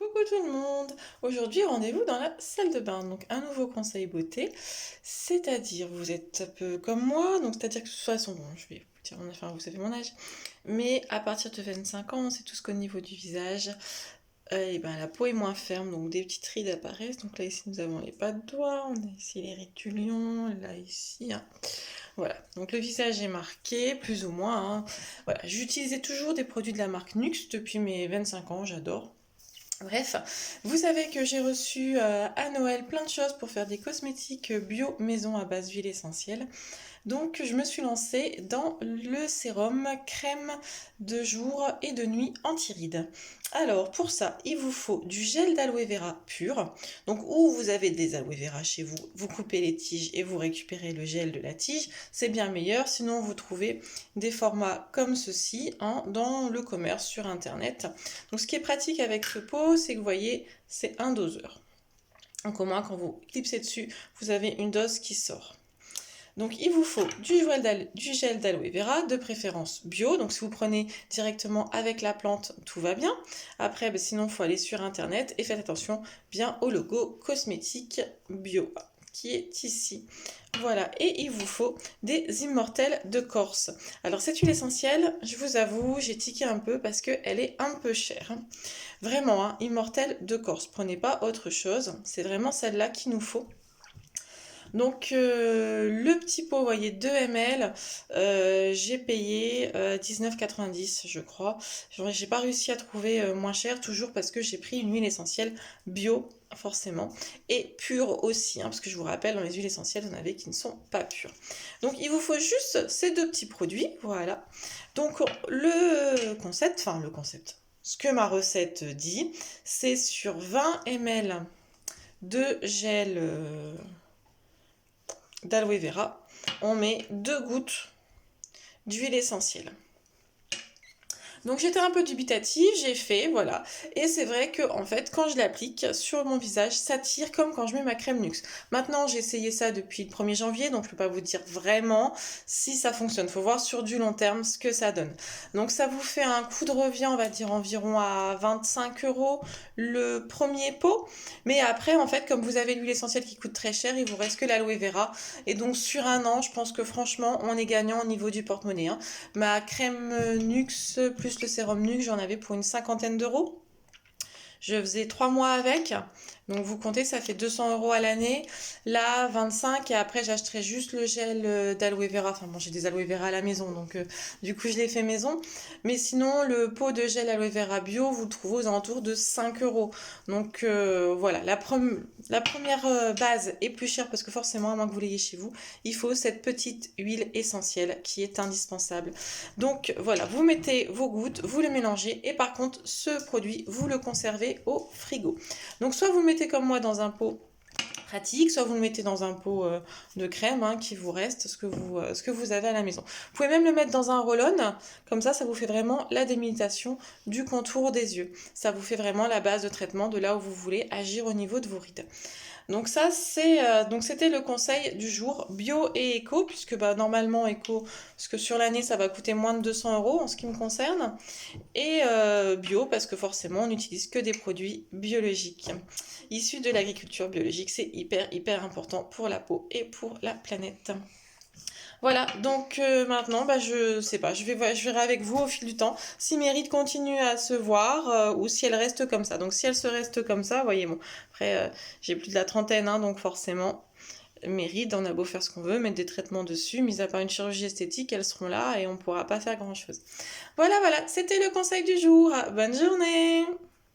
Coucou tout le monde! Aujourd'hui, rendez-vous dans la salle de bain. Donc, un nouveau conseil beauté, c'est-à-dire, vous êtes un peu comme moi, donc c'est-à-dire que de toute façon, bon, je vais vous dire, enfin, vous savez mon âge, mais à partir de 25 ans, on sait tous qu'au niveau du visage, et ben, la peau est moins ferme, donc des petites rides apparaissent. Donc là, ici, nous avons les pas de doigts, on a ici les rides du lion, là, ici, hein. Voilà, donc le visage est marqué, plus ou moins, hein. Voilà, j'utilisais toujours des produits de la marque Nux depuis mes 25 ans, j'adore. Bref, vous savez que j'ai reçu à Noël plein de choses pour faire des cosmétiques bio maison à base d'huile essentielle. Donc je me suis lancée dans le sérum crème de jour et de nuit anti-rides. Alors pour ça, il vous faut du gel d'aloe vera pur. Donc où vous avez des aloe vera chez vous, vous coupez les tiges et vous récupérez le gel de la tige. C'est bien meilleur, sinon vous trouvez des formats comme ceci dans le commerce sur internet. Donc ce qui est pratique avec ce pot, c'est que vous voyez, c'est un doseur. Donc au moins quand vous clipsez dessus, vous avez une dose qui sort. Donc il vous faut du gel d'aloe vera, de préférence bio. Donc si vous prenez directement avec la plante, tout va bien. Après, sinon, il faut aller sur internet et faites attention bien au logo cosmétique bio qui est ici. Voilà, et il vous faut des immortelles de Corse. Alors cette huile essentielle, je vous avoue, j'ai tiqué un peu parce qu'elle est un peu chère. Vraiment, hein, immortelle de Corse. Prenez pas autre chose, c'est vraiment celle-là qu'il nous faut. Donc le petit pot, vous voyez, 2 ml, j'ai payé 19,90 je crois. J'ai pas réussi à trouver moins cher, toujours parce que j'ai pris une huile essentielle bio, forcément, et pure aussi, hein, parce que je vous rappelle, dans les huiles essentielles, vous en avez qui ne sont pas pures. Donc il vous faut juste ces deux petits produits, voilà. Donc le concept, ce que ma recette dit, c'est sur 20 ml de gel d'aloe vera, on met 2 gouttes d'huile essentielle. Donc j'étais un peu dubitative, j'ai fait, voilà. Et c'est vrai que en fait, quand je l'applique sur mon visage, ça tire comme quand je mets ma crème Nux. Maintenant, j'ai essayé ça depuis le 1er janvier, donc je peux pas vous dire vraiment si ça fonctionne. Faut voir sur du long terme ce que ça donne. Donc ça vous fait un coût de revient, on va dire environ à 25 € le premier pot. Mais après, en fait, comme vous avez l'huile essentielle qui coûte très cher, il vous reste que l'aloe vera. Et donc sur un an, je pense que franchement, on est gagnant au niveau du porte-monnaie, hein. Ma crème Nux plus le sérum Nux, j'en avais pour une cinquantaine d'euros. Je faisais 3 mois avec. Donc vous comptez, ça fait 200 € à l'année. Là, 25 et après j'achèterai juste le gel d'aloe vera. Enfin bon, j'ai des aloe vera à la maison, donc du coup je l'ai fait maison. Mais sinon, le pot de gel aloe vera bio, vous le trouvez aux alentours de 5 €. Donc voilà, la première base est plus chère parce que forcément, à moins que vous l'ayez chez vous, il faut cette petite huile essentielle qui est indispensable. Donc voilà, vous mettez vos gouttes, vous le mélangez et par contre, ce produit, vous le conservez au frigo. Donc soit vous le mettez comme moi dans un pot pratique, soit vous le mettez dans un pot de crème, hein, qui vous reste, ce que vous avez à la maison. Vous pouvez même le mettre dans un roll-on, comme ça vous fait vraiment la délimitation du contour des yeux. Ça vous fait vraiment la base de traitement de là où vous voulez agir au niveau de vos rides. Donc ça c'était le conseil du jour, bio et éco, puisque normalement éco, parce que sur l'année ça va coûter moins de 200 € en ce qui me concerne, et bio parce que forcément on n'utilise que des produits biologiques, issus de l'agriculture biologique. C'est hyper important pour la peau et pour la planète. Voilà, donc maintenant, je sais pas, je verrai avec vous au fil du temps si mes rides continuent à se voir ou si elles restent comme ça. Donc si elles se restent comme ça, voyez, bon, après j'ai plus de la trentaine, hein, donc forcément, mes rides, on a beau faire ce qu'on veut, mettre des traitements dessus, mis à part une chirurgie esthétique, elles seront là et on pourra pas faire grand chose. Voilà, c'était le conseil du jour. Bonne journée!